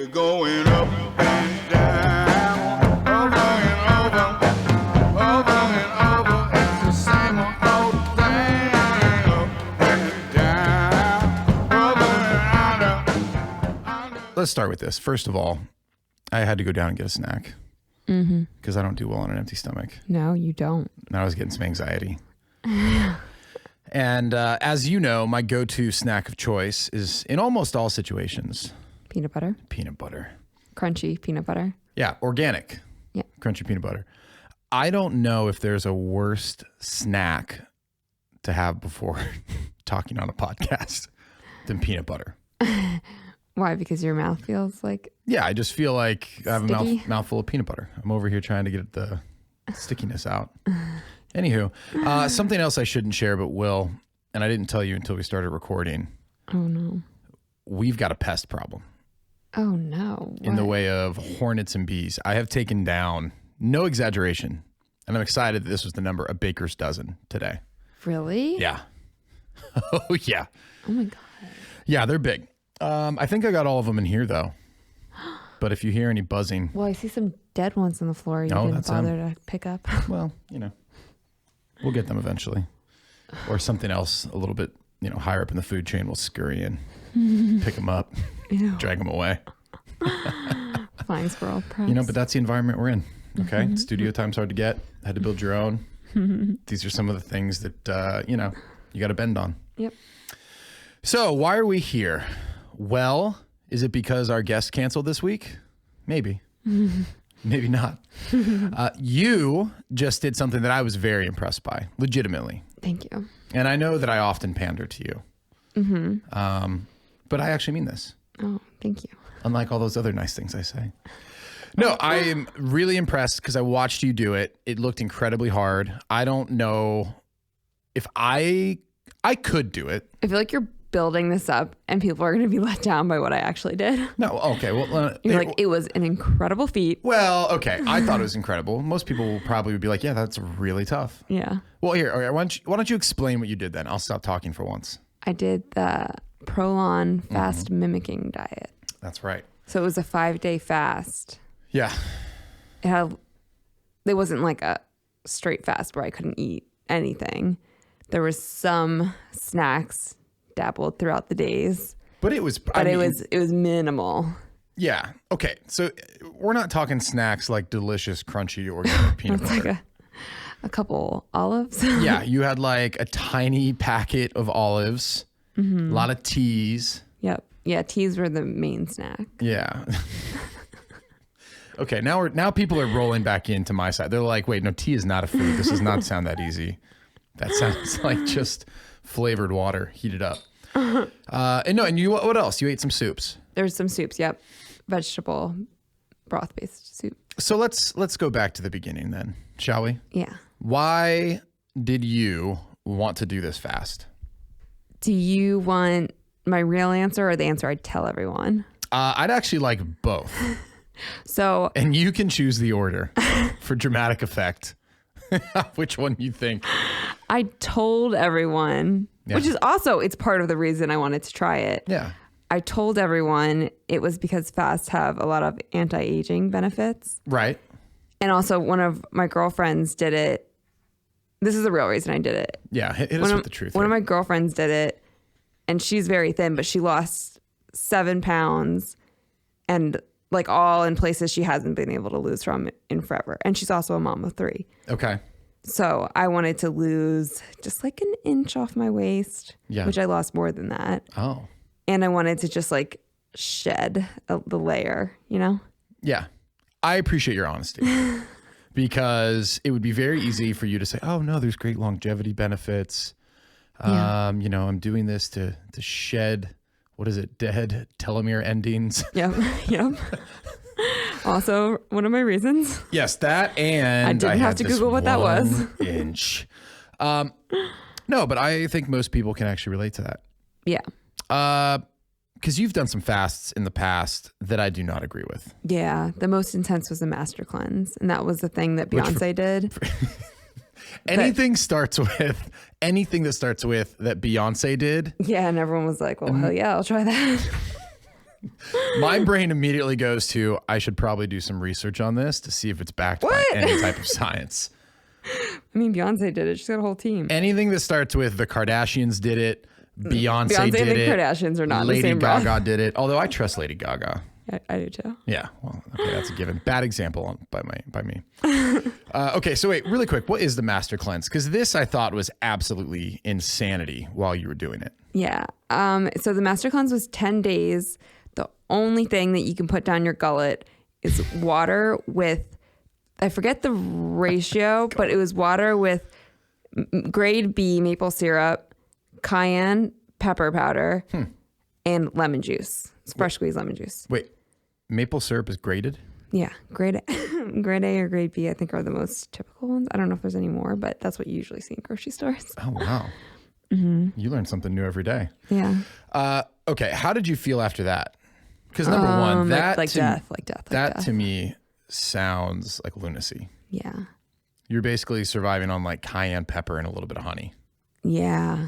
We're going up and down, over and over. It's the same old thing. Up and down, over and under. Let's start with this. First of all, I had to go down and get a snack because I don't do well on an empty stomach. No, you don't. And I was getting some anxiety. And as you know, my go-to snack of choice is in almost all situations. Peanut butter. Peanut butter. Crunchy peanut butter. Yeah, organic. Yeah. Crunchy peanut butter. I don't know if there's a worse snack to have before talking on a podcast than peanut butter. Why? Because your mouth feels like... Yeah, I just feel like I have Sticky? a mouthful of peanut butter. I'm over here trying to get the stickiness out. Anywho, something else I shouldn't share but will, and I didn't tell you until we started recording. Oh, no. We've got a pest problem. Oh, no. In the What? way of hornets and bees. I have taken down, no exaggeration, and I'm excited that this was the number, a baker's dozen today. Really? Yeah. Oh, yeah. Oh, my God. Yeah, they're big. I think I got all of them in here, though. But if you hear any buzzing, Well, I see some dead ones on the floor you No, didn't that's bother to pick up. well, we'll get them eventually. Or something else a little bit, higher up in the food chain will scurry in, pick them up, Ew. drag them away. Flying squirrel, perhaps. But that's the environment we're in. Okay. Studio time's hard to get. Had to build your own. These are some of the things that, you got to bend on. Yep. So why are we here? Well, is it because our guest canceled this week? Maybe. Maybe not. You just did something that I was very impressed by, legitimately. Thank you. And I know that I often pander to you. But I actually mean this, Oh, thank you. unlike all those other nice things I say. No, I am really impressed because I watched you do it. It looked incredibly hard. I don't know if I could do it. I feel like you're building this up and people are going to be let down by what I actually did. No, okay. Well, You're like, it was an incredible feat. well, okay. I thought it was incredible. Most people will probably be like, yeah, that's really tough. Yeah. Well, here, all right, why don't you explain what you did then? I'll stop talking for once. I did the Prolon Fast Mimicking Diet. That's right. So it was a 5-day fast. Yeah. It wasn't like a straight fast where I couldn't eat anything. There was some snacks dabbled throughout the days, But it was, it was minimal. Yeah. Okay. So we're not talking snacks like delicious, crunchy organic peanut It's butter. like a couple olives. Yeah. You had like a tiny packet of olives, a lot of teas. Yep. Yeah. Teas were the main snack. Yeah. Okay. Now people are rolling back into my side. They're like, wait, no, tea is not a food. This does not sound that easy. That sounds like just flavored water heated up. And you, what else? You ate some soups. There's some soups. Yep. Vegetable broth based soup. So let's go back to the beginning then, shall we? Yeah. Why did you want to do this fast? Do you want my real answer or the answer I'd tell everyone? I'd actually like both. So, And you can choose the order for dramatic effect. Which one you think? I told everyone, Yeah. which is also, it's part of the reason I wanted to try it. Yeah. I told everyone it was because fasts have a lot of anti-aging benefits. Right. And also one of my girlfriends did it. This is the real reason I did it. Yeah. Hit us with the truth. One of here. my girlfriends did it and she's very thin, but she lost 7 pounds and like all in places she hasn't been able to lose from in forever. And she's also a mom of 3. Okay. So I wanted to lose just like an inch off my waist, Yeah. which I lost more than that. Oh. And I wanted to just like shed the layer, you know? Yeah. I appreciate your honesty because it would be very easy for you to say, oh no, there's great longevity benefits. Yeah. I'm doing this to shed, what is it? Dead telomere endings. Yep. Yep. Also, one of my reasons. Yes, that and I didn't have had to this Google what that was. 1 inch. No, but I think most people can actually relate to that. Yeah. Because you've done some fasts in the past that I do not agree with. Yeah. The most intense was the master cleanse. And that was the thing that Beyonce did. Anything that starts with that Beyonce did. Yeah. And everyone was like, well, hell yeah, I'll try that. My brain immediately goes to, I should probably do some research on this to see if it's backed by any type of science. I mean, Beyonce did it. She's got a whole team. Anything that starts with the Kardashians did it, Beyonce did and the it, Kardashians are not in the Lady same breath. Gaga did it. Although I trust Lady Gaga. I do too. Yeah, well, okay, that's a given. Bad example by me. Okay, so wait, really quick, what is the master cleanse? Because this I thought was absolutely insanity while you were doing it. Yeah. So the master cleanse was 10 days. The only thing that you can put down your gullet is water with, I forget the ratio, but it was water with grade B maple syrup, cayenne pepper powder, and lemon juice. It's fresh squeezed lemon juice. Wait, maple syrup is grated? Yeah, grade A or grade B, I think, are the most typical ones. I don't know if there's any more, but that's what you usually see in grocery stores. Oh, wow. You learn something new every day. Yeah. Okay, how did you feel after that? Because number one, that like to, death. to me sounds like lunacy. Yeah. You're basically surviving on like cayenne pepper and a little bit of honey. Yeah.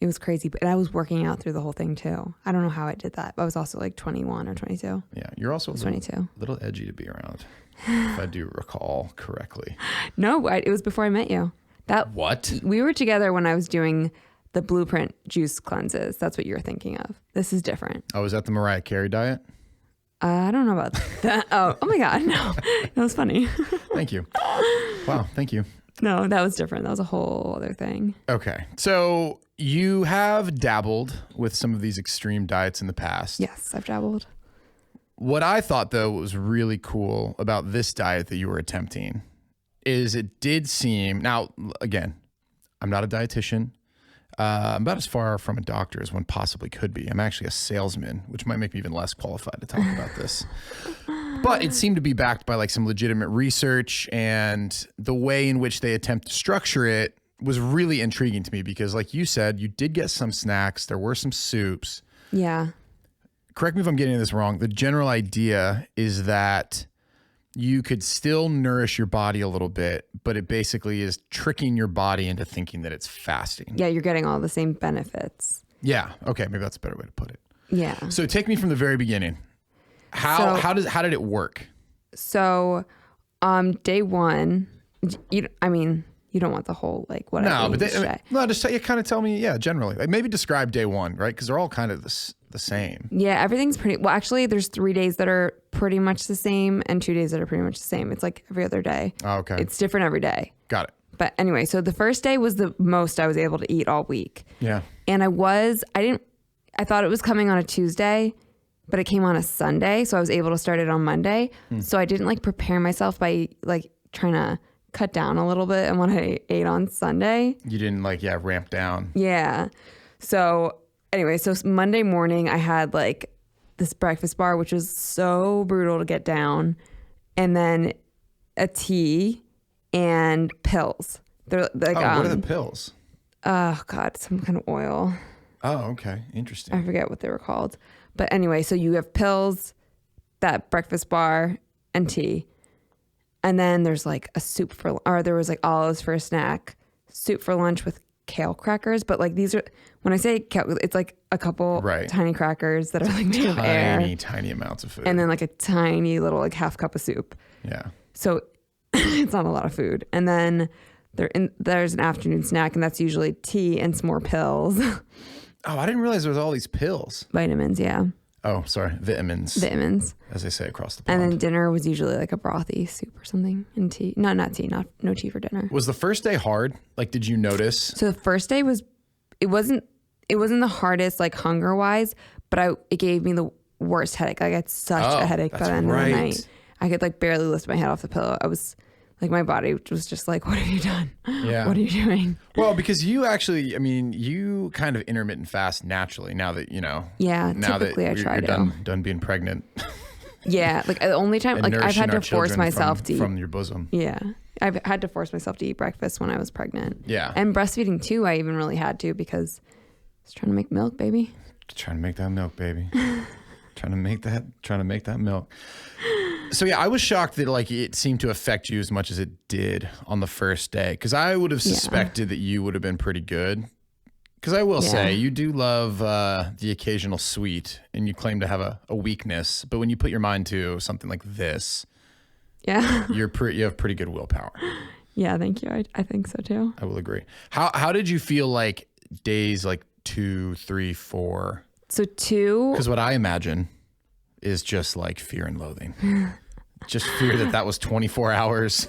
It was crazy. But I was working out through the whole thing too. I don't know how I did that. But I was also like 21 or 22. Yeah, you're also a 22. little edgy to be around, if I do recall correctly. No, it was before I met you. What? We were together when I was doing the Blueprint juice cleanses. That's what you were thinking of. This is different. Oh, was that the Mariah Carey diet? I don't know about that. Oh my God. No, that was funny. Thank you. Wow, thank you. No, that was different. That was a whole other thing. Okay, so you have dabbled with some of these extreme diets in the past. Yes, I've dabbled. What I thought, though, was really cool about this diet that you were attempting is it did seem, now, again, I'm not a dietitian. I'm about as far from a doctor as one possibly could be. I'm actually a salesman, which might make me even less qualified to talk about this. But it seemed to be backed by like some legitimate research, and the way in which they attempt to structure it was really intriguing to me because, like you said, you did get some snacks. There were some soups. Yeah. Correct me if I'm getting this wrong. The general idea is that you could still nourish your body a little bit, but it basically is tricking your body into thinking that it's fasting. Yeah, you're getting all the same benefits. Yeah. Okay. Maybe that's a better way to put it. Yeah. So take me from the very beginning. How did it work? So, day one, you don't want the whole like whatever. No, but just kind of tell me. Yeah, generally, like maybe describe day one, right? Because they're all kind of the same. Yeah, everything's pretty. Well, actually, there's 3 days that are pretty much the same, and 2 days that are pretty much the same. It's like every other day. Oh, okay. It's different every day. Got it. But anyway, so the first day was the most I was able to eat all week. Yeah. And I thought it was coming on a Tuesday, but it came on a Sunday. So I was able to start it on Monday. So I didn't like prepare myself by like trying to cut down a little bit on what I ate on Sunday. You didn't ramp down. Yeah. So anyway, so Monday morning I had like this breakfast bar, which was so brutal to get down. And then a tea and pills. They're like, what are the pills? Oh God, some kind of oil. Oh, okay. Interesting. I forget what they were called. But anyway, so you have pills, that breakfast bar, and tea. And then there's like a soup there was like olives for a snack, soup for lunch with kale crackers. But like these are, when I say kale, it's like a couple tiny crackers that are like made of air. Tiny amounts of food. And then like a tiny little like half cup of soup. Yeah. So it's not a lot of food. And then there's an afternoon snack, and that's usually tea and some more pills. Oh, I didn't realize there was all these pills. Vitamins, yeah. Oh, sorry. Vitamins. As they say across the pond. And then dinner was usually like a brothy soup or something, and tea. No, not tea. No tea for dinner. Was the first day hard? Like, did you notice? So the first day it wasn't the hardest like hunger wise, but it gave me the worst headache. Like I had such a headache by the end of the night. I could like barely lift my head off the pillow. I was like, my body was just like, what have you done? Yeah. What are you doing? Well, because you actually, you kind of intermittent fast naturally now that, Yeah, now typically that I try you're to. done being pregnant. Yeah, like the only time, like I've had to force myself to eat. From your bosom. Yeah. I've had to force myself to eat breakfast when I was pregnant. Yeah. And breastfeeding too, I even really had to because I was trying to make milk, baby. Trying to make that milk, baby. trying to make that milk. So yeah, I was shocked that like it seemed to affect you as much as it did on the first day, because I would have suspected that you would have been pretty good, Because I will Yeah. say, you do love the occasional sweet, and you claim to have a weakness. But when you put your mind to something like this, Yeah. you have pretty good willpower. Yeah, thank you. I think so too. I will agree. How did you feel like days like 2, 3, 4? So 2. Because what I imagine is just like fear and loathing. Just fear that was 24 hours.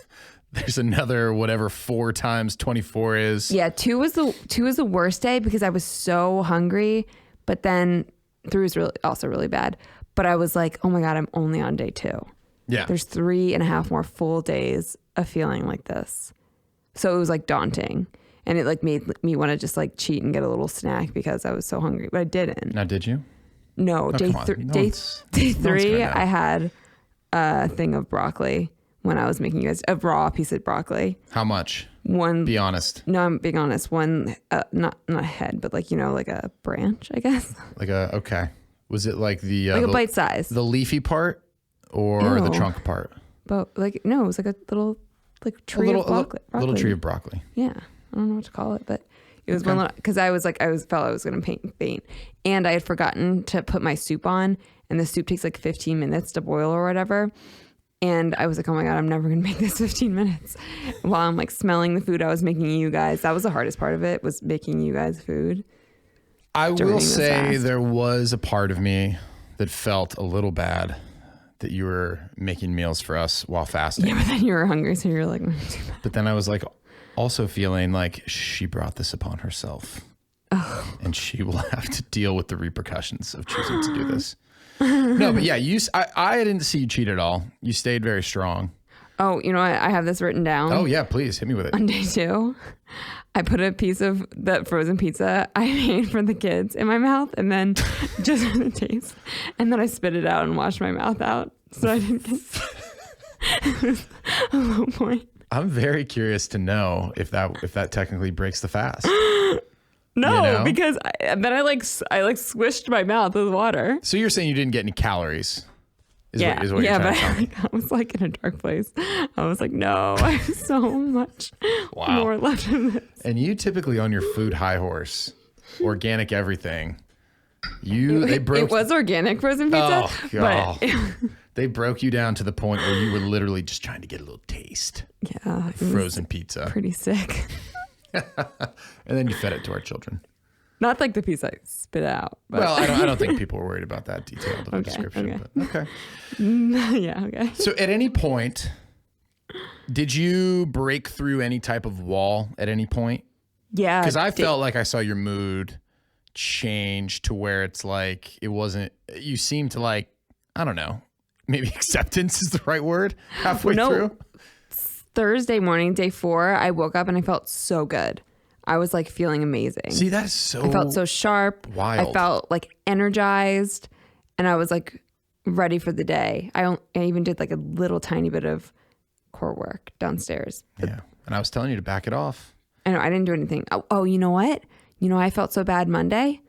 There's another whatever 4 times 24 is. Yeah, 2 was the worst day because I was so hungry. But then 3 was also really bad. But I was like, oh my God, I'm only on day 2. Yeah. There's 3.5 more full days of feeling like this. So it was like daunting. And it like made me want to just like cheat and get a little snack because I was so hungry. But I didn't. Now, did you? No, day come on. No day one's 3, gonna know. I had a thing of broccoli when I was making you guys a raw piece of broccoli. How much? One. Be honest. No, I'm being honest. One, not a head, but like, like a branch, I guess. Okay. Was it like the Like a bite size. the leafy part or the Ew. trunk part? But like, no, it was like a little like tree of broccoli. Little tree of broccoli. Yeah. I don't know what to call it, but it was one little, because I felt I was going to faint. And I had forgotten to put my soup on, and the soup takes like 15 minutes to boil or whatever. And I was like, oh my God, I'm never going to make this 15 minutes while I'm like smelling the food I was making you guys. That was the hardest part of it, was making you guys food. I during will this say fast. there was a part of me that felt a little bad that you were making meals for us while fasting. Yeah, but then you were hungry, so you're like, But then I was like also feeling like she brought this upon herself. oh. And she will have to deal with the repercussions of choosing to do this. No, but yeah, I didn't see you cheat at all. You stayed very strong. Oh, you know what? I have this written down. Oh yeah, please hit me with it. On day 2, I put a piece of that frozen pizza I made for the kids in my mouth, and then just for the taste, and then I spit it out and washed my mouth out, so I didn't get a low point. I'm very curious to know if that technically breaks the fast. No, You know? because then I swished my mouth with water. So you're saying you didn't get any calories? Is what you're yeah, trying but to tell me. I was like in a dark place. I was like, no, I have so much Wow. more left in this. And you typically on your food high horse, organic everything. They broke. It was organic frozen pizza, Oh God. but They broke you down to the point where you were literally just trying to get a little taste. yeah, it was Frozen pizza. pretty sick. And then you fed it to our children. Not like the piece I spit out. But Well, I don't think people were worried about that detailed of a Okay, description. okay. But okay. yeah, okay. So at any point, did you break through any type of wall at any point? Yeah. Because I felt like I saw your mood change to where it's like you seemed to like, I don't know, maybe acceptance is the right word halfway through. Thursday morning, day 4, I woke up and I felt so good. I was like feeling amazing. See, that's so I felt so sharp. wild. I felt like energized, and I was like ready for the day. I even did like a little tiny bit of core work downstairs. Yeah. And I was telling you to back it off. I know I didn't do anything. Oh, you know what? I felt so bad Monday,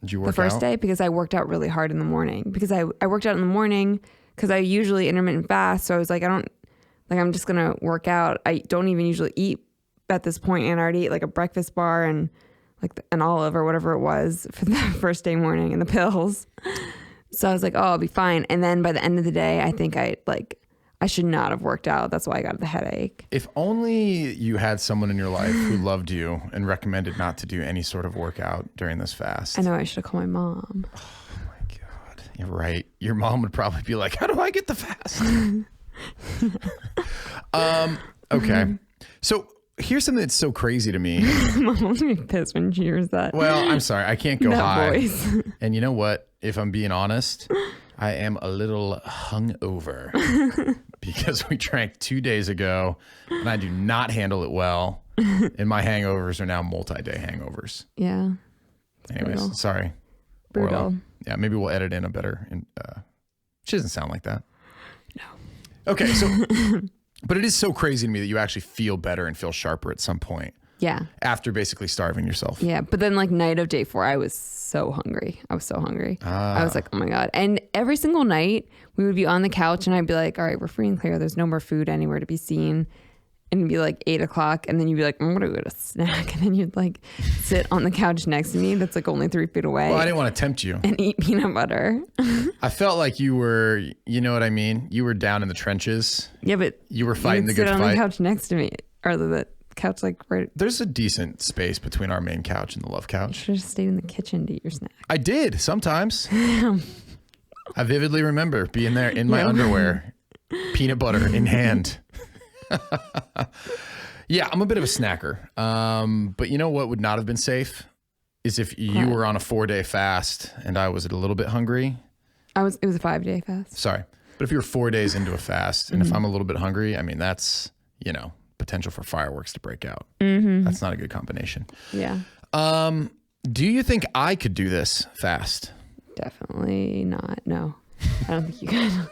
Did you work the first out? day, because I worked out really hard in the morning. Because I worked out in the morning because I usually intermittent fast. So I was like, I'm just gonna work out. I don't even usually eat at this point, and I already ate like a breakfast bar and like an olive or whatever it was for the first day morning and the pills. So I was like, oh, I'll be fine. And then by the end of the day, I think I should not have worked out. That's why I got the headache. If only you had someone in your life who loved you and recommended not to do any sort of workout during this fast. I know I should have called my mom. Oh my God. You're right. Your mom would probably be like, how do I get the fast? Okay. So here's something that's so crazy to me. Mom will be pissed when she hears that. Well, I'm sorry. I can't go That high. voice. And you know what? If I'm being honest, I am a little hungover because we drank 2 days ago and I do not handle it well. And my hangovers are now multi-day hangovers. Yeah. Anyways, brutal. sorry. Brutal. Orla. Yeah, maybe we'll edit in a better. She doesn't sound like that. No. Okay, so, but it is so crazy to me that you actually feel better and feel sharper at some point Yeah. after basically starving yourself. Yeah. But then like night of day 4, I was so hungry. I was like, oh my God. And every single night we would be on the couch and I'd be like, all right, we're free and clear. There's no more food anywhere to be seen. and it'd be like 8 o'clock, and then you'd be like, I'm gonna go get a snack, and then you'd like sit on the couch next to me that's like only 3 feet away. Well, I didn't want to tempt you. And eat peanut butter. I felt like you were, you know what I mean? You were down in the trenches. Yeah, but you were fighting the good sit on fight. the couch next to me, or the couch like right. There's a decent space between our main couch and the love You couch. should have just stayed in the kitchen to eat your snack. I did sometimes. I vividly remember being there in my underwear, peanut butter in hand. Yeah, I'm a bit of a snacker. But you know what would not have been safe is if you were on a 4-day fast and I was a little bit hungry. It was a 5-day fast. Sorry. But if you're 4 days into a fast and if I'm a little bit hungry, I mean, that's, potential for fireworks to break out. That's not a good combination. Yeah. Do you think I could do this fast? Definitely not. No, I don't think you could.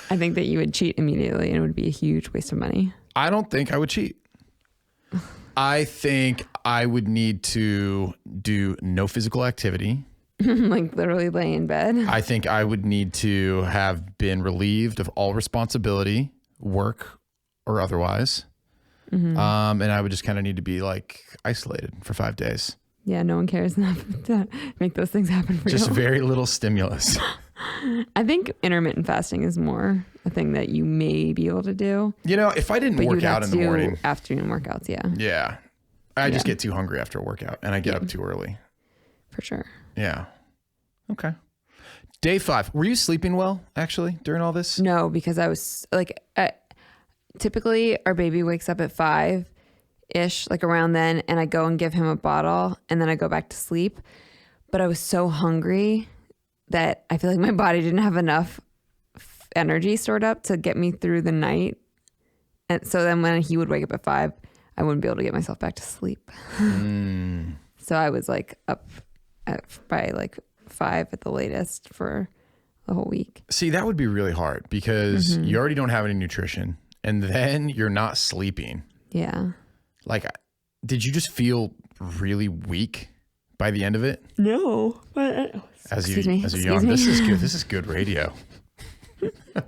I think that you would cheat immediately and it would be a huge waste of money. I don't think I would cheat. I think I would need to do no physical activity. Like literally lay in bed. I think I would need to have been relieved of all responsibility, work or otherwise. And I would just kind of need to be like isolated for 5 days. Yeah, no one cares enough to make those things happen for you. Just very little stimulus. I think intermittent fasting is more a thing that you may be able to do. If I didn't work out in the morning. Afternoon workouts, yeah. Yeah. I just get too hungry after a workout and I get up too early. For sure. Yeah. Okay. Day 5. Were you sleeping well, actually, during all this? No, because I was like, typically our baby wakes up at 5-ish, like around then, and I go and give him a bottle and then I go back to sleep. But I was so hungry that I feel like my body didn't have enough energy stored up to get me through the night. And so then when he would wake up at 5, I wouldn't be able to get myself back to sleep. So I was like up by like 5 at the latest for the whole week. See, that would be really hard because you already don't have any nutrition and then you're not sleeping. Yeah. Like, did you just feel really weak by the end of it? No. Excuse me. This is good. This is good radio.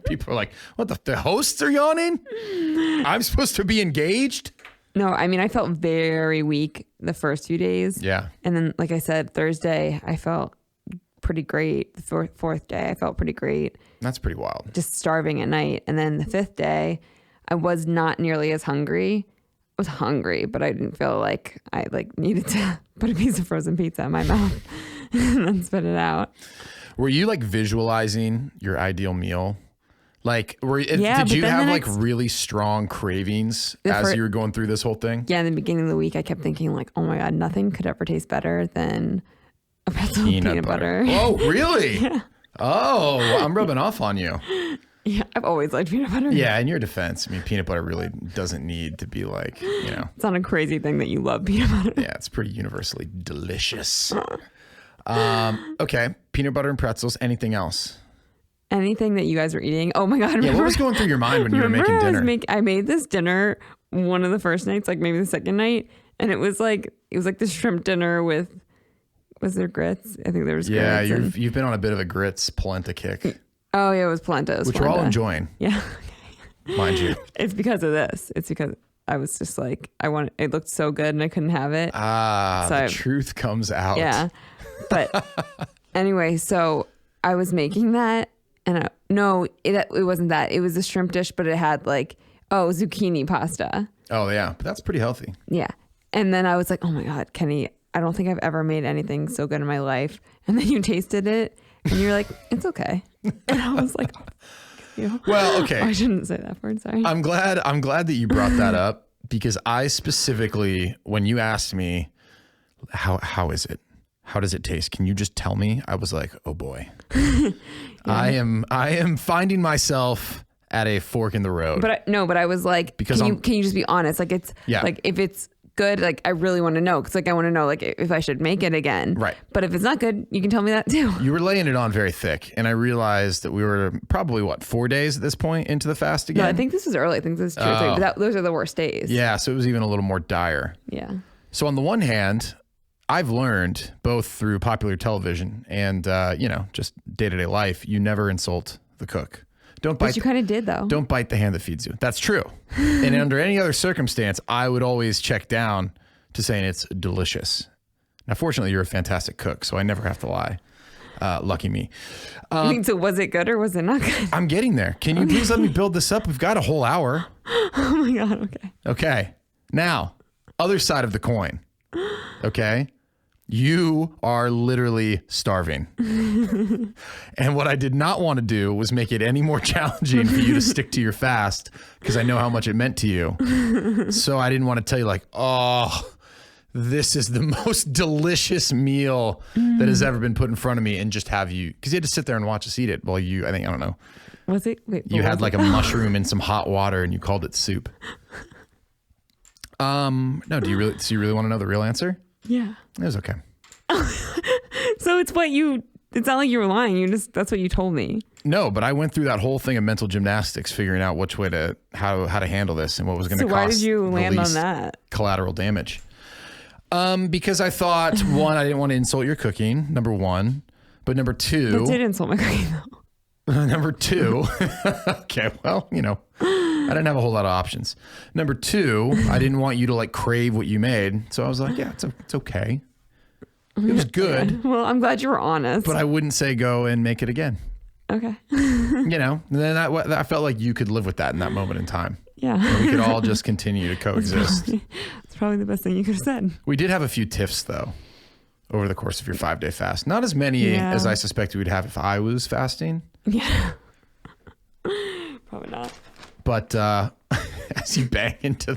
People are like, what the hosts are yawning? I'm supposed to be engaged? No, I mean, I felt very weak the first few days. Yeah. And then, like I said, Thursday, I felt pretty great. The fourth day, I felt pretty great. That's pretty wild. Just starving at night. And then the 5th day, I was not nearly as hungry. I was hungry, but I didn't feel like I needed to put a piece of frozen pizza in my mouth and then spit it out. Were you like visualizing your ideal meal? Like, did you have like really strong cravings as you were going through this whole thing? Yeah, in the beginning of the week, I kept thinking like, oh my God, nothing could ever taste better than a pretzel with peanut butter. Oh, really? Yeah. Oh, I'm rubbing off on you. Yeah, I've always liked peanut butter. Yeah, in your defense, I mean, peanut butter really doesn't need to be like, It's not a crazy thing that you love peanut butter. Yeah, it's pretty universally delicious. Okay, peanut butter and pretzels. Anything else? Anything that you guys were eating. Oh my God. Remember, what was going through your mind when you were making dinner? I made this dinner one of the first nights, like maybe the second night. And it was like the shrimp dinner with, was there grits? I think there was grits. Yeah, you've been on a bit of a grits polenta kick. Oh yeah, it was polenta. Which we're all enjoying. Yeah. Mind you. It's because of this. It's because I was just like, it looked so good and I couldn't have it. The truth comes out. Yeah. But anyway, so I was making that. And it wasn't that. It was a shrimp dish, but it had zucchini pasta. Oh, yeah. But that's pretty healthy. Yeah. And then I was like, oh my God, Kenny, I don't think I've ever made anything so good in my life. And then you tasted it and you're like, it's okay. And I was like, oh, well, okay. I shouldn't say that word. Sorry. I'm glad that you brought that up because I specifically, when you asked me, how is it? How does it taste? Can you just tell me? I was like, oh boy. Yeah. I am finding myself at a fork in the road. But I was like, can you just be honest? Like like if it's good, like I really want to know because I want to know like if I should make it again. Right. But if it's not good, you can tell me that too. You were laying it on very thick, and I realized that we were probably 4 days at this point into the fast again. No, I think this was early. I think this is 2 or 3. But those are the worst days. Yeah, so it was even a little more dire. Yeah. So on the one hand, I've learned both through popular television and, just day-to-day life, you never insult the cook. Don't bite. But you kind of did though. Don't bite the hand that feeds you. That's true. And under any other circumstance, I would always check down to saying it's delicious. Now, fortunately, you're a fantastic cook, so I never have to lie. Lucky me. I mean, so was it good or was it not good? I'm getting there. Can you please let me build this up? We've got a whole hour. Oh my God. Okay. Okay. Now, other side of the coin. Okay. You are literally starving. And what I did not want to do was make it any more challenging for you to stick to your fast because I know how much it meant to you. So I didn't want to tell you like, oh, this is the most delicious meal that has ever been put in front of me and just have you, because you had to sit there and watch us eat it while you, I don't know. Was it? Wait, you had like a mushroom in some hot water and you called it soup. No, do you really want to know the real answer? Yeah. It was okay. So it's not like you were lying. That's what you told me. No, but I went through that whole thing of mental gymnastics, figuring out which way to, how to handle this and what was going to So cost why did you the land on least that? collateral damage. Because I thought, one, I didn't want to insult your cooking, number one. But number two. That did insult my cooking though. Number two. Okay, well, I didn't have a whole lot of options. Number two, I didn't want you to like crave what you made. So I was like, yeah, it's okay. It was good. Well, I'm glad you were honest. But I wouldn't say go and make it again. Okay. Then I felt like you could live with that in that moment in time. Yeah. And we could all just continue to coexist. It's probably the best thing you could have said. We did have a few tiffs though over the course of your 5-day fast. Not as many as I suspect we'd have if I was fasting. Yeah. Probably not. But as you bang into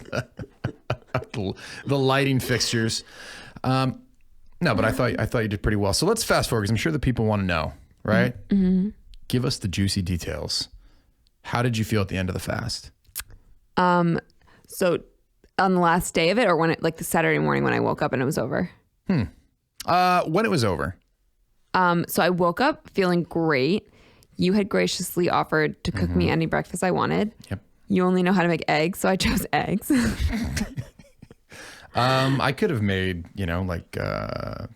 the lighting fixtures, no, but I thought you did pretty well. So let's fast forward because I'm sure the people want to know, right? Mm-hmm. Give us the juicy details. How did you feel at the end of the fast? So on the last day of it, or when it, like the Saturday morning when I woke up and it was over? When it was over. So I woke up feeling great. You had graciously offered to cook me any breakfast I wanted. Yep. You only know how to make eggs, so I chose eggs. I could have made,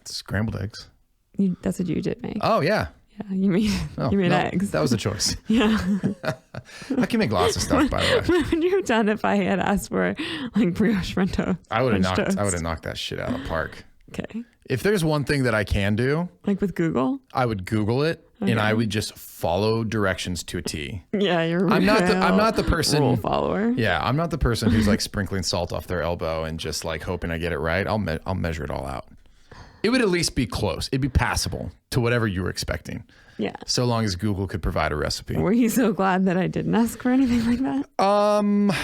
scrambled eggs. That's what you did make. Oh yeah. Yeah, you made eggs. That was a choice. Yeah. I can make lots of stuff, by the way. What would you have done if I had asked for like brioche French toast? I would have knocked that shit out of the park. Okay. If there's one thing that I can do, like with Google, I would Google it and I would just follow directions to a T. Yeah, I'm not the person rule follower. Yeah, I'm not the person who's like sprinkling salt off their elbow and just like hoping I get it right. I'll measure it all out. It would at least be close. It'd be passable to whatever you were expecting. Yeah. So long as Google could provide a recipe. Were you so glad that I didn't ask for anything like that?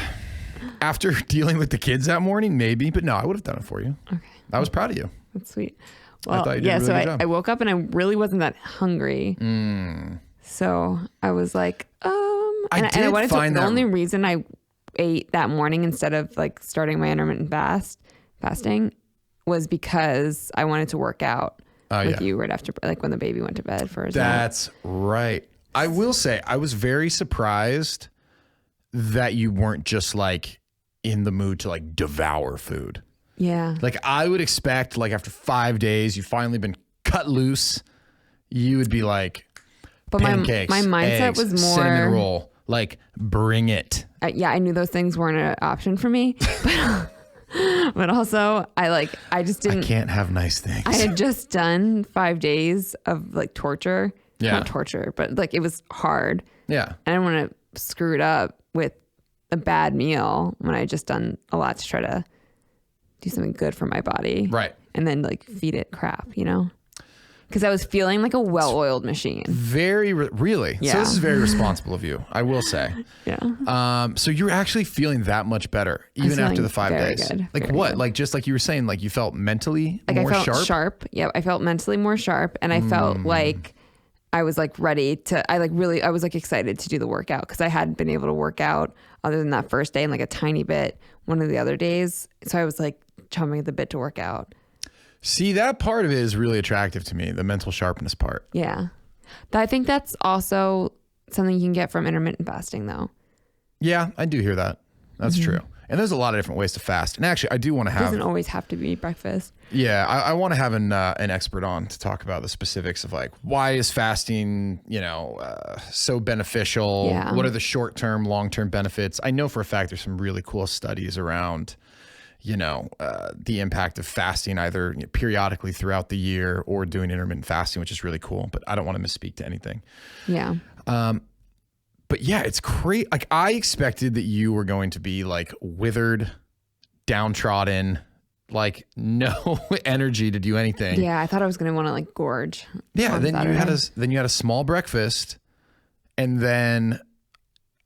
After dealing with the kids that morning, maybe, but no, I would have done it for you. Okay. I was proud of you. That's sweet. Well, thought you did a really good job. I woke up and I really wasn't that hungry. So I was like, the only reason I ate that morning instead of like starting my intermittent fasting was because I wanted to work out with you right after, like when the baby went to bed for his nap. That's right. I will say I was very surprised that you weren't just like in the mood to like devour food. Yeah. Like I would expect like after 5 days, you've finally been cut loose. You would be like, but pancakes, my mindset eggs, was more cinnamon roll, like bring it. I knew those things weren't an option for me, but also I just didn't. I can't have nice things. I had just done 5 days of like torture. Yeah. Not torture, but like it was hard. Yeah. I didn't want to screw it up with a bad meal when I had just done a lot to try to do something good for my body. Right. And then like feed it crap, Because I was feeling like a well-oiled machine. Really? Yeah. So this is very responsible of you, I will say. Yeah. So you're actually feeling that much better even after the 5 days. Good, like very what? good. Like just like you were saying, like you felt mentally Like more I felt sharp? Yeah, I felt mentally more sharp, and I felt like I was like ready to. I was like excited to do the workout because I hadn't been able to work out other than that first day and like a tiny bit one of the other days. So I was like chomping at the bit to work out. See, that part of it is really attractive to me, the mental sharpness part. Yeah, I think that's also something you can get from intermittent fasting, though. Yeah, I do hear that. That's true. And there's a lot of different ways to fast. And actually, I do want to It have. doesn't always have to be breakfast. Yeah, I want to have an expert on to talk about the specifics of like why is fasting, so beneficial? Yeah. What are the short-term, long-term benefits? I know for a fact there's some really cool studies around, the impact of fasting either periodically throughout the year or doing intermittent fasting, which is really cool. But I don't want to misspeak to anything. Yeah. But yeah, it's crazy. Like I expected that you were going to be like withered, downtrodden, like no energy to do anything. Yeah, I thought I was gonna want to like gorge. Yeah, on then Saturday. you had a small breakfast, and then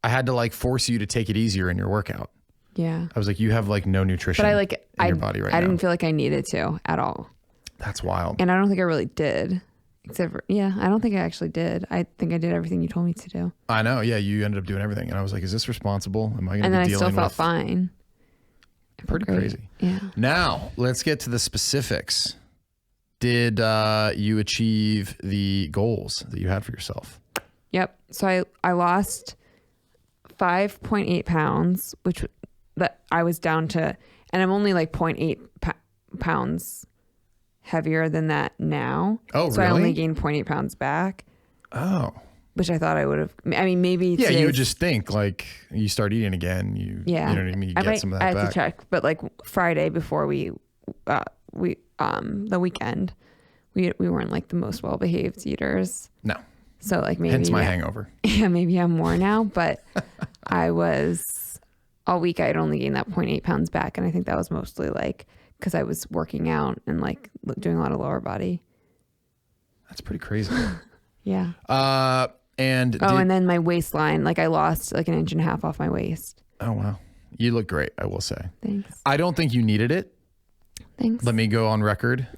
I had to like force you to take it easier in your workout. Yeah. I was like, you have like no nutrition But in your body right now. I didn't feel like I needed to at all. That's wild. And I don't think I really did. Except for, I don't think I actually did. I think I did everything you told me to do. I know. Yeah, you ended up doing everything, and I was like, is this responsible? Am I going to And be then I dealing still felt with fine. pretty Great. crazy? Yeah. Now let's get to the specifics. Did you achieve the goals that you had for yourself? Yep. So I lost 5.8 pounds, which that I was down to, and I'm only like 0.8 pounds heavier than that now. Oh, so really? I only gained 0.8 pounds back, Oh, which I thought I would have. I mean, maybe. yeah. You would just think like you start eating again. Yeah. You know what I mean. You get some of that I have back. to check, but like Friday before the weekend, we weren't like the most well behaved eaters. No. So like maybe Hence my hangover. Yeah, maybe I'm more now, but I was all week. I had only gained that 0.8 pounds back, and I think that was mostly like because I was working out and like doing a lot of lower body. That's pretty crazy. Yeah. And And then my waistline, like I lost like 1.5 inches off my waist. oh wow, you look great. I will say. Thanks. I don't think you needed it. Thanks. Let me go on record.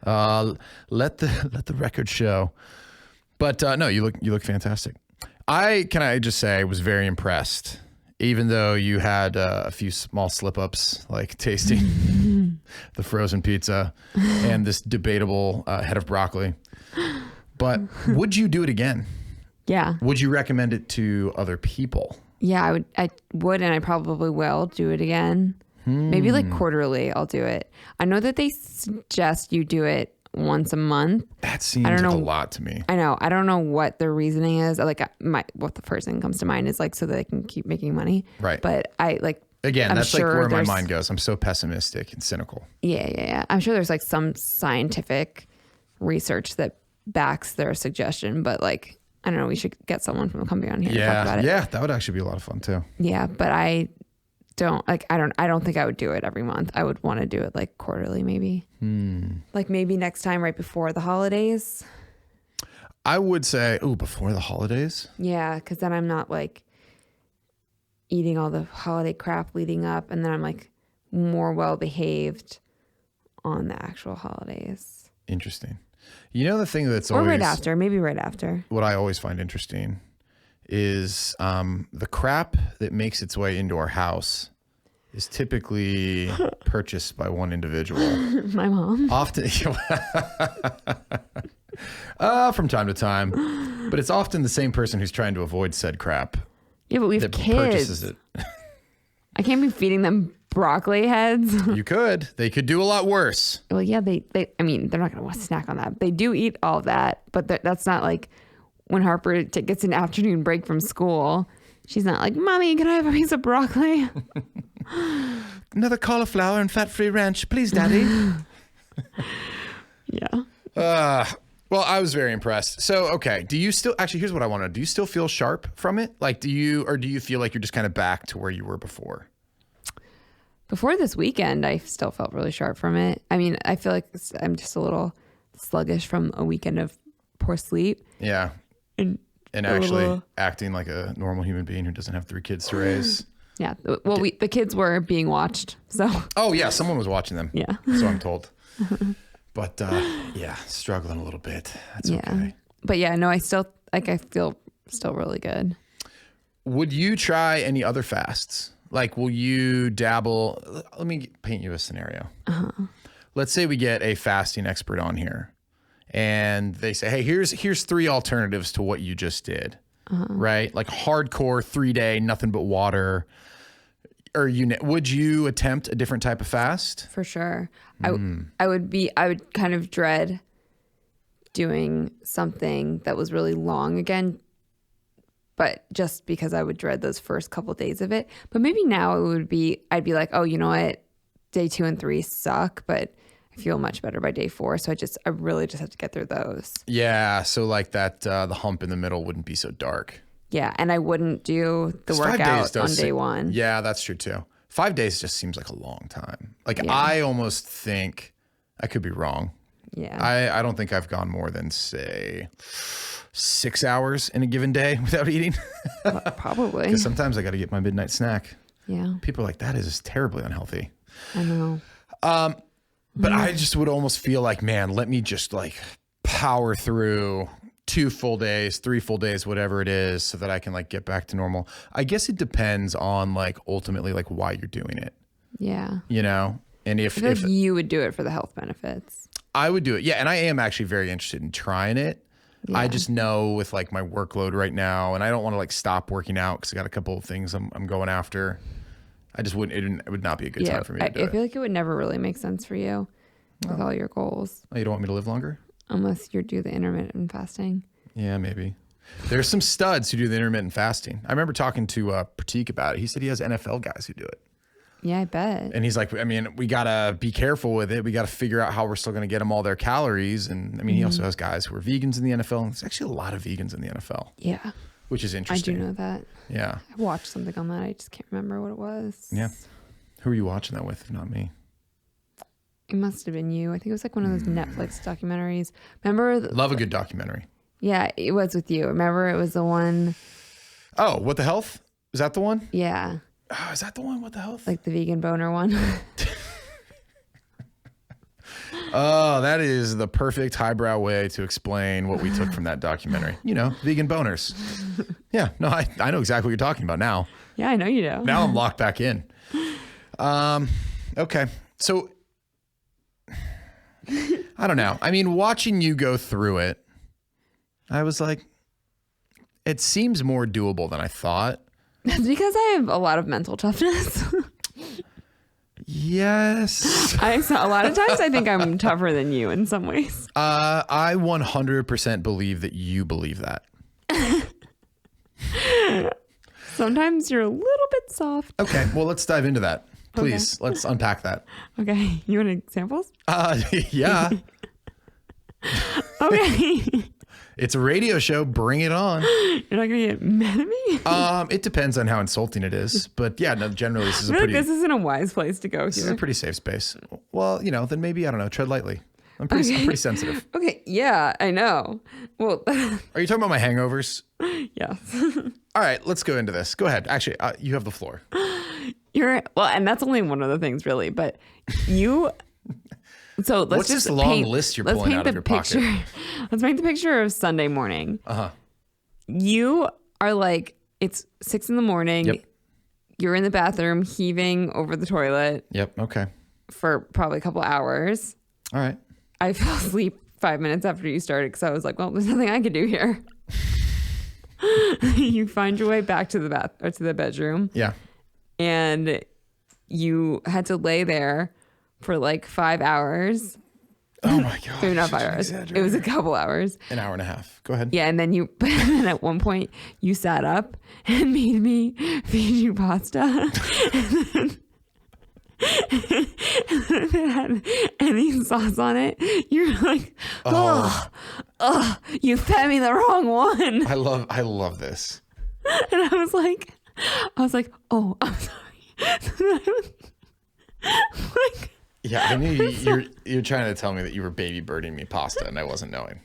Let the record show. But no, you look fantastic. Can I just say I was very impressed. Even though you had a few small slip ups, like tasting the frozen pizza and this debatable head of broccoli. But would you do it again? Yeah. Would you recommend it to other people? Yeah, I would, and I probably will do it again. Maybe like quarterly, I'll do it. I know that they suggest you do it once a month. That seems like a lot to me. I know. I don't know what the reasoning is. Like what the first thing comes to mind is like so that they can keep making money. Right. But Again, I'm that's sure like where my there's- mind goes. I'm so pessimistic and cynical. Yeah. I'm sure there's like some scientific research that backs their suggestion, but like I don't know. We should get someone from the company on here to talk about it. Yeah, that would actually be a lot of fun too. Yeah, but I don't think I would do it every month. I would want to do it like quarterly, maybe. Like maybe next time right before the holidays. I would say, before the holidays? Yeah, because then I'm not like eating all the holiday crap leading up, and then I'm like more well behaved on the actual holidays. Interesting. You know the thing that's Or always... right after, maybe right after. What I always find interesting is the crap that makes its way into our house is typically purchased by one individual. My mom. Often, from time to time, but it's often the same person who's trying to avoid said crap Yeah, but we have that kids. purchases it. I can't be feeding them broccoli heads. You could. They could do a lot worse. Well, yeah, I mean, they're not going to want to snack on that. They do eat all of that, but that's not like when Harper gets an afternoon break from school. She's not like, Mommy, can I have a piece of broccoli? Another cauliflower and fat-free ranch, please, Daddy. Yeah. Well, I was very impressed. So, okay, do you still... Actually, here's what I want to know. Do you still feel sharp from it? Like, do you feel like you're just kind of back to where you were before? Before this weekend, I still felt really sharp from it. I mean, I feel like I'm just a little sluggish from a weekend of poor sleep. Yeah. And actually acting like a normal human being who doesn't have 3 kids to raise. Yeah. Well, the kids were being watched. So. Oh, yeah. Someone was watching them. Yeah. So I'm told. But, struggling a little bit. That's okay. But yeah, no, I feel still really good. Would you try any other fasts? Like, will you dabble? Let me paint you a scenario. Let's say we get a fasting expert on here and they say, hey, here's 3 alternatives to what you just did, right? Like hardcore 3-day, nothing but water. are would you attempt a different type of fast? For sure. I would kind of dread doing something that was really long again, but just because I would dread those first couple days of it. But maybe now I'd be like, oh, you know what? Day 2 and 3 suck, but I feel much better by day 4. So I really just have to get through those. Yeah. So like that, the hump in the middle wouldn't be so dark. Yeah. And I wouldn't do the workout on day 1. Yeah, that's true too. 5 days just seems like a long time. Like I almost think, I could be wrong. Yeah. I don't think I've gone more than, say, 6 hours in a given day without eating. Probably. Because sometimes I got to get my midnight snack. Yeah. People are like, that is terribly unhealthy. I know. But I just would almost feel like, man, let me just like power through 2 full days, 3 full days, whatever it is, so that I can like get back to normal. I guess it depends on like ultimately like why you're doing it. Yeah. You know? And if like you would do it for the health benefits. I would do it. Yeah. And I am actually very interested in trying it. Yeah. I just know with like my workload right now, and I don't want to like stop working out because I got a couple of things I'm going after. I just wouldn't, it would not be a good time for me to do it. I feel like it would never really make sense for you with all your goals. Oh, you don't want me to live longer? Unless you do the intermittent fasting. Yeah, maybe. There's some studs who do the intermittent fasting. I remember talking to Pratik about it. He said he has NFL guys who do it. Yeah, I bet. And he's like, I mean, we got to be careful with it. We got to figure out how we're still going to get them all their calories. And I mean, he also has guys who are vegans in the NFL. And there's actually a lot of vegans in the NFL. Yeah. Which is interesting. I do know that. Yeah. I watched something on that. I just can't remember what it was. Yeah. Who are you watching that with, if not me? It must have been you. I think it was like one of those Netflix documentaries. Remember? Love a good documentary. Yeah, it was with you. Remember it was the one. Oh, What the Health? Is that the one? Yeah. Oh, is that the one? What the Health? Like the vegan boner one. Oh, that is the perfect highbrow way to explain what we took from that documentary. You know, vegan boners. Yeah, no, I know exactly what you're talking about now. Yeah, I know you do. Now I'm locked back in. Okay. So, I don't know. I mean, watching you go through it, I was like, it seems more doable than I thought. That's because I have a lot of mental toughness. Yes. A lot of times I think I'm tougher than you in some ways. I 100% believe that you believe that. Sometimes you're a little bit soft. Okay, well, let's dive into that. Please, let's unpack that. Okay, you want examples? Yeah. Okay. It's a radio show. Bring it on. You're not gonna get mad at me? It depends on how insulting it is, but yeah, no, generally this is this isn't a wise place to go This here. is a pretty safe space. Well, you know, then maybe, I don't know, tread lightly. I'm pretty sensitive. Okay, yeah, I know. Well, Are you talking about my hangovers? yes. All right, let's go into this. Go ahead. Actually, you have the floor. And that's only one of the things, really. But you. So let's What's just this long list you're pulling out of your pocket? Let's paint the picture of Sunday morning. You are like, it's 6 a.m. Yep. You're in the bathroom heaving over the toilet. Yep. Okay. For probably a couple hours. All right. I fell asleep 5 minutes after you started because I was like, well, there's nothing I could do here. You find your way back to the bedroom. Yeah. And you had to lay there for like 5 hours. Oh my God. Maybe not 5 hours. It was a couple hours. An hour and a half. Go ahead. Yeah. And then at one point you sat up and made me feed you pasta. And if it had any sauce on it, you're like, oh, you fed me the wrong one. I love this. And I was like, oh, I'm sorry. Like, Yeah, I knew you're trying to tell me that you were baby birding me pasta and I wasn't knowing.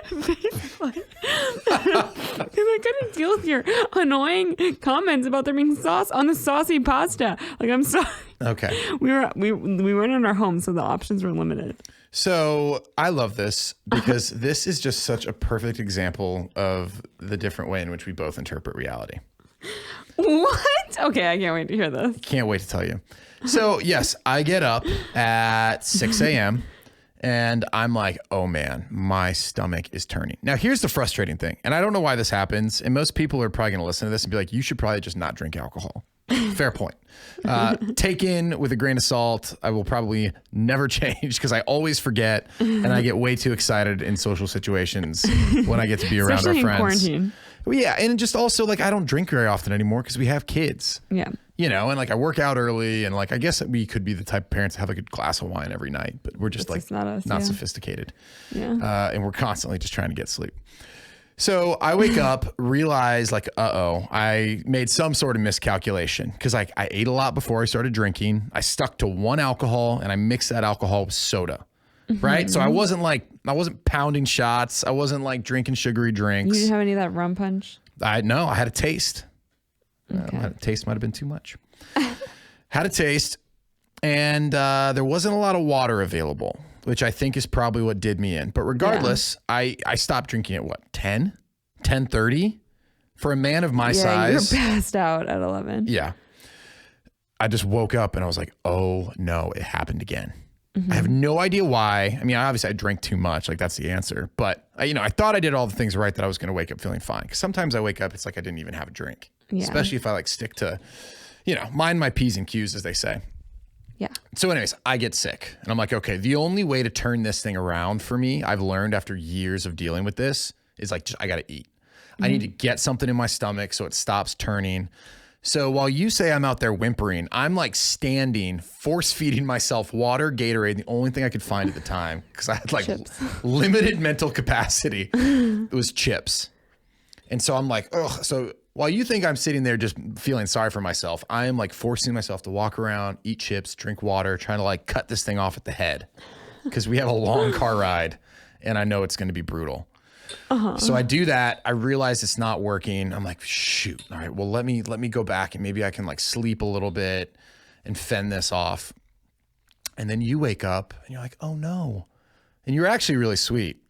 Because I couldn't deal with your annoying comments about there being sauce on the saucy pasta. Like, I'm sorry. Okay. We weren't in our home, so the options were limited. So I love this because this is just such a perfect example of the different way in which we both interpret reality. What? Okay, I can't wait to hear this. Can't wait to tell you. So yes, I get up at 6 a.m. and I'm like, oh man, my stomach is turning. Now here's the frustrating thing. And I don't know why this happens. And most people are probably going to listen to this and be like, you should probably just not drink alcohol. Fair point. Taken with a grain of salt. I will probably never change because I always forget and I get way too excited in social situations when I get to be around Especially our friends. quarantine. Well, yeah, and just also like I don't drink very often anymore because we have kids. Yeah. You know, and like I work out early and like I guess we could be the type of parents to have like a glass of wine every night, but we're just It's like just not us, not yeah. sophisticated. Yeah. And we're constantly just trying to get sleep. So I wake up, realize like, I made some sort of miscalculation because like I ate a lot before I started drinking. I stuck to one alcohol and I mixed that alcohol with soda. Right. So I wasn't pounding shots. I wasn't like drinking sugary You drinks. didn't have any of that rum punch? I had a taste. Okay. A taste might have been too much. Had a taste and there wasn't a lot of water available, which I think is probably what did me in. But regardless, I stopped drinking at what, 10:30? For a man of my size. You're passed out at 11. Yeah. I just woke up and I was like, oh no, it happened again. I have no idea why. I mean, obviously I drank too much. Like that's the answer. But I thought I did all the things right that I was going to wake up feeling fine. Because sometimes I wake up, it's like I didn't even have a drink. Yeah. Especially if I like stick to, mind my P's and Q's as they say. Yeah. So anyways, I get sick and I'm like, okay, the only way to turn this thing around for me, I've learned after years of dealing with this, is like, I got to eat. I need to get something in my stomach so it stops turning. So while you say I'm out there whimpering, I'm like standing, force feeding myself water, Gatorade, the only thing I could find at the time because I had like limited mental capacity. It was chips. And so I'm like, ugh. So while you think I'm sitting there just feeling sorry for myself, I am like forcing myself to walk around, eat chips, drink water, trying to like cut this thing off at the head because we have a long car ride and I know it's going to be brutal. So I do that. I realize it's not working. I'm like, shoot. All right, well, let me go back and maybe I can like sleep a little bit and fend this off. And then you wake up and you're like, oh no. And you're actually really sweet,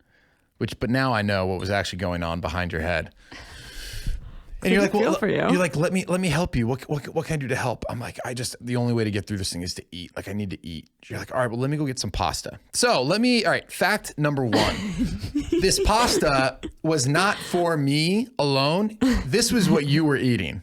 but now I know what was actually going on behind your head. And you're like, well, for you. You're like, let me help you. What can I do to help? I'm like, the only way to get through this thing is to eat. Like I need to eat. You're like, all right, well, let me go get some pasta. So all right, fact number 1, this pasta was not for me alone. This was what you were eating.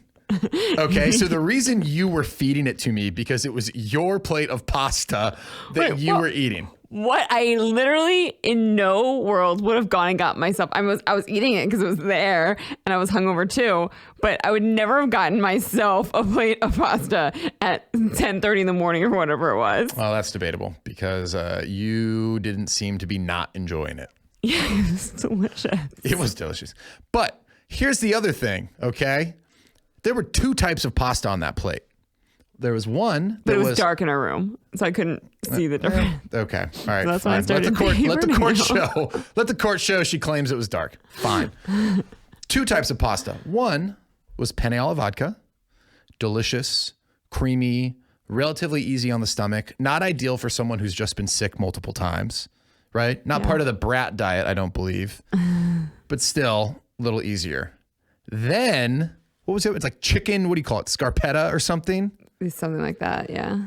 Okay. So the reason you were feeding it to me because it was your plate of pasta that you were eating. What? I literally in no world would have gone and got myself. I was eating it because it was there and I was hungover too, but I would never have gotten myself a plate of pasta at 10:30 in the morning or whatever it was. Well, that's debatable because you didn't seem to be not enjoying it. Yeah, it was delicious. It was delicious. But here's the other thing, okay? There were 2 types of pasta on that plate. There was one that But it was dark in our room, so I couldn't see the difference. Okay. All right. So that's when I fine. started Let the court favoring show. Let the court show she claims it was dark. Fine. 2 types of pasta. One was penne alla vodka. Delicious, creamy, relatively easy on the stomach. Not ideal for someone who's just been sick multiple times, right? Not part of the brat diet, I don't believe. But still, a little easier. Then, what was it? It's like chicken, what do you call it? Scarpetta or something? Something like that, yeah.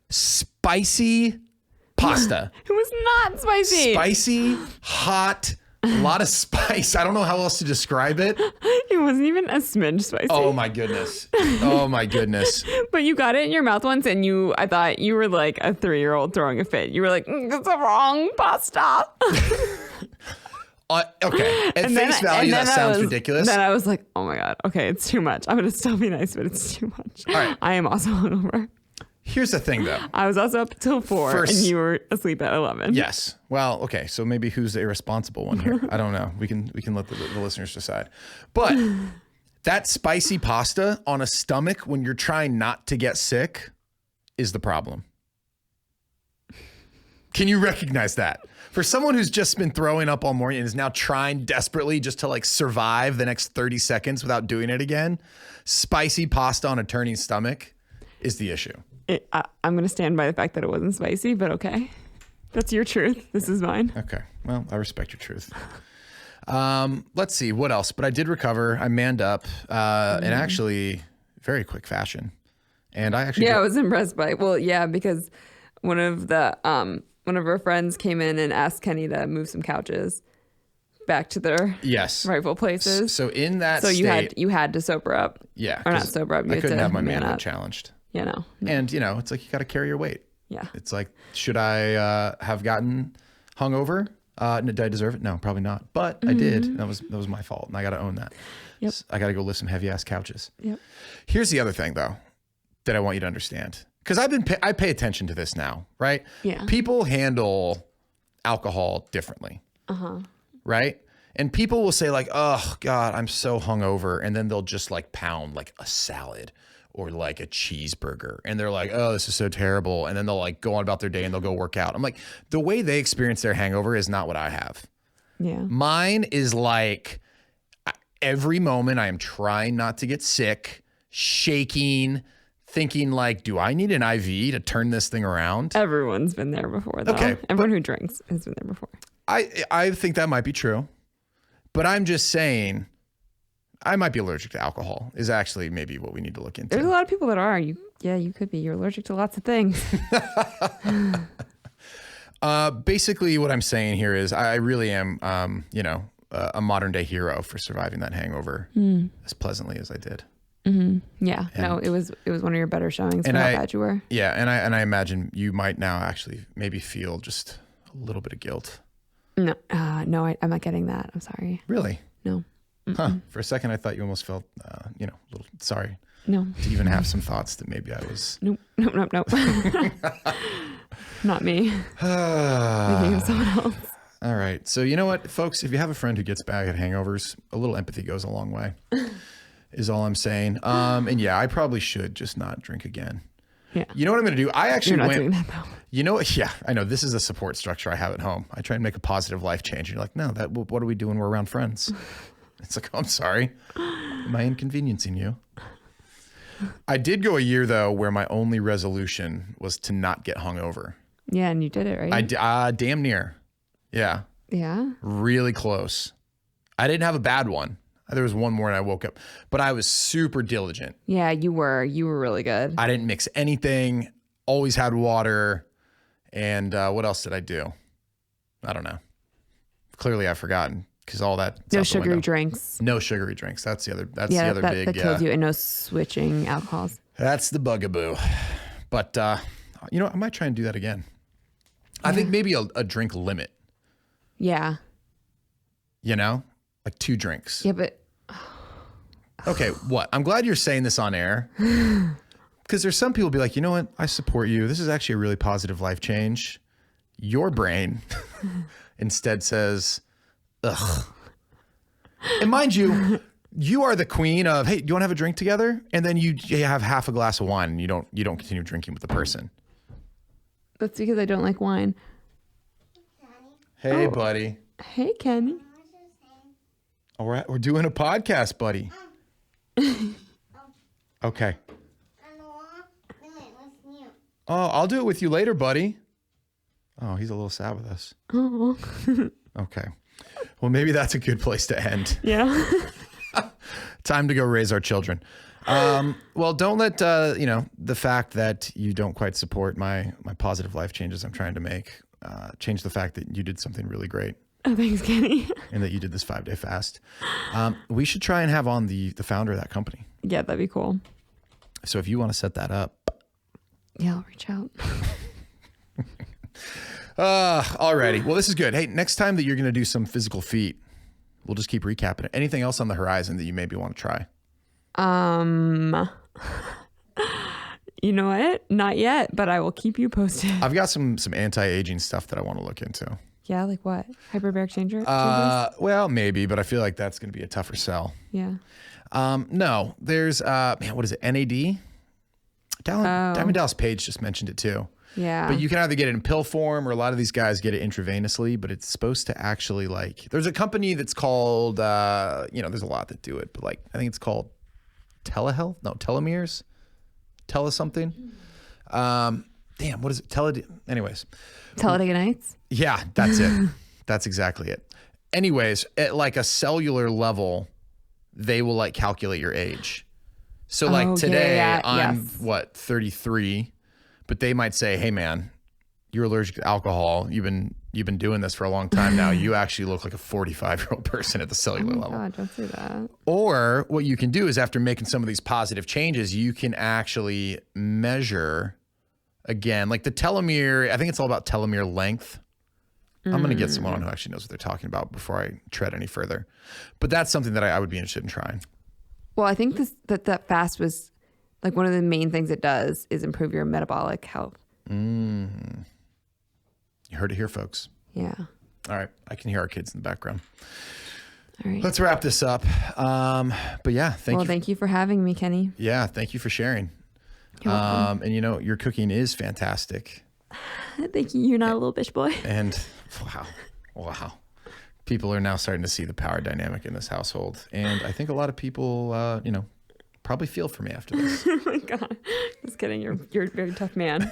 Spicy pasta. It was not spicy. Spicy, hot, a lot of spice. I don't know how else to describe it. It wasn't even a smidge spicy. Oh my goodness. Oh my goodness. But you got it in your mouth once and I thought you were like a 3-year-old throwing a fit. You were like, it's the wrong pasta. Okay. At face value, that sounds ridiculous. Then I was like, oh my God. Okay, it's too much. I'm going to still be nice, but it's too much. All right. I am also hungover. Here's the thing, though. I was also up till 4 and you were asleep at 11. Yes. Well, okay. So maybe who's the irresponsible one here? I don't know. We can let the listeners decide. But that spicy pasta on a stomach when you're trying not to get sick is the problem. Can you recognize that? For someone who's just been throwing up all morning and is now trying desperately just to like survive the next 30 seconds without doing it again, spicy pasta on a turning stomach is the issue. I'm going to stand by the fact that it wasn't spicy, but okay. That's your truth. This is mine. Okay. Well, I respect your truth. Let's see what else. But I did recover. I manned up in actually very quick fashion. And I actually I was impressed by because one of our friends came in and asked Kenny to move some couches back to their Yes. rightful places. So in that So state, you had to sober up. yeah, Or not 'cause sober up. You I had couldn't to have my man manhood up. challenged. You know. And, it's like you got to carry your weight. Yeah. It's like, should I have gotten hungover? Did I deserve it? No, probably not. But I did. And that was my fault. And I got to own that. Yep. I got to go lift some heavy ass couches. Yep. Here's the other thing, though, that I want you to understand. Because I pay attention to this now, right? Yeah. People handle alcohol differently. Right? And people will say like, oh God, I'm so hungover. And then they'll just like pound like a salad or like a cheeseburger. And they're like, oh, this is so terrible. And then they'll like go on about their day and they'll go work out. I'm like, the way they experience their hangover is not what I have. Yeah. Mine is like every moment I am trying not to get sick, shaking, thinking like, do I need an IV to turn this thing around? Everyone's been there before, though. Okay, Everyone who drinks has been there before. I think that might be true, but I'm just saying I might be allergic to alcohol is actually maybe what we need to look into. There's a lot of people that are. You could be. You're allergic to lots of things. Basically what I'm saying here is I really am, a modern day hero for surviving that hangover as pleasantly as I did. Yeah. No, it was one of your better showings for how bad you were. Yeah. And I imagine you might now actually maybe feel just a little bit of guilt. No, I'm not getting that. I'm sorry. Really? No. Huh. For a second, I thought you almost felt, a little sorry No. to even have some thoughts that maybe I was. Nope. Not me. Thinking of someone else. All right. So you know what, folks, if you have a friend who gets bad at hangovers, a little empathy goes a long way is all I'm saying. And yeah, I probably should just not drink again. Yeah. You know what I'm going to do? I actually You're not doing that, though. You know what? Yeah, I know. This is a support structure I have at home. I try and make a positive life change. You're like, no, what are we doing? We're around friends. It's like, oh, I'm sorry. Am I inconveniencing you? I did go a year, though, where my only resolution was to not get hungover. Yeah, and you did it, right? Damn near. Yeah. Yeah. Really close. I didn't have a bad one. There was one morning I woke up, but I was super diligent. Yeah, you were. You were really good. I didn't mix anything. Always had water. And what else did I do? I don't know. Clearly I've forgotten because all that. No sugary drinks. No sugary drinks. That's the other. That's yeah, the other big. That kills you, and no switching alcohols. That's the bugaboo. But I might try and do that again. I think maybe a drink limit. Yeah. Like 2 drinks. Yeah, but. Okay, what? I'm glad you're saying this on air. Because there's some people be like, you know what? I support you. This is actually a really positive life change. Your brain instead says, ugh. And mind you, you are the queen of, hey, do you want to have a drink together? And then you have half a glass of wine and you don't continue drinking with the person. That's because I don't like wine. Hey, buddy. Hey, Kenny. All right, we're doing a podcast, buddy. Okay. Oh, I'll do it with you later, buddy. Oh, he's a little sad with us. Oh. Okay. Well, maybe that's a good place to end. Yeah. Time to go raise our children. Well, don't let the fact that you don't quite support my positive life changes I'm trying to make change the fact that you did something really great. Oh, thanks, Kenny. And that you did this 5-day fast. We should try and have on the founder of that company. Yeah, that'd be cool. So if you want to set that up. Yeah, I'll reach out. Alrighty. Well, this is good. Hey, next time that you're going to do some physical feat, we'll just keep recapping it. Anything else on the horizon that you maybe want to try? You know what? Not yet, but I will keep you posted. I've got some anti-aging stuff that I want to look into. Yeah, like what? Hyperbaric changes? Well, maybe, but I feel like that's going to be a tougher sell. Yeah. No, there's what is it? NAD? Diamond Dallas Page just mentioned it too. Yeah. But you can either get it in pill form or a lot of these guys get it intravenously, but it's supposed to actually there's a company that's called, there's a lot that do it, but I think it's called telehealth. No, telomeres, something. Damn, what is it? Anyways. Talladega Nights? Yeah, that's it. That's exactly it. Anyways, at a cellular level, they will calculate your age. So today I'm 33, but they might say, hey man, you're allergic to alcohol. You've been you've been doing this for a long time now, you actually look like a 45-year-old person at the cellular level. God, don't say that. Or what you can do is after making some of these positive changes, you can actually measure, again, like the telomere. I think it's all about telomere length. I'm going to get someone on who actually knows what they're talking about before I tread any further. But that's something that I would be interested in trying. Well, I think that fast was like one of the main things it does is improve your metabolic health. You heard it here, folks. Yeah. All right. I can hear our kids in the background. All right. Let's wrap this up. But yeah, Thank you for having me, Kenny. Yeah, thank you for sharing. You're welcome. And your cooking is fantastic. Thank you. You're not a little bitch boy. And wow. People are now starting to see the power dynamic in this household. And I think a lot of people, probably feel for me after this. Oh my God. Just kidding. You're a very tough man.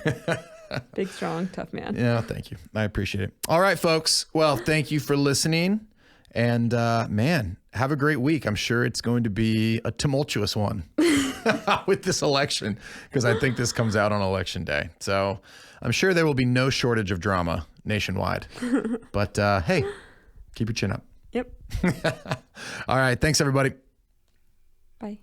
Big, strong, tough man. Yeah, thank you. I appreciate it. All right, folks. Well, thank you for listening. And man, have a great week. I'm sure it's going to be a tumultuous one with this election because I think this comes out on election day. So I'm sure there will be no shortage of drama nationwide. But hey, keep your chin up. Yep. All right. Thanks, everybody. Bye.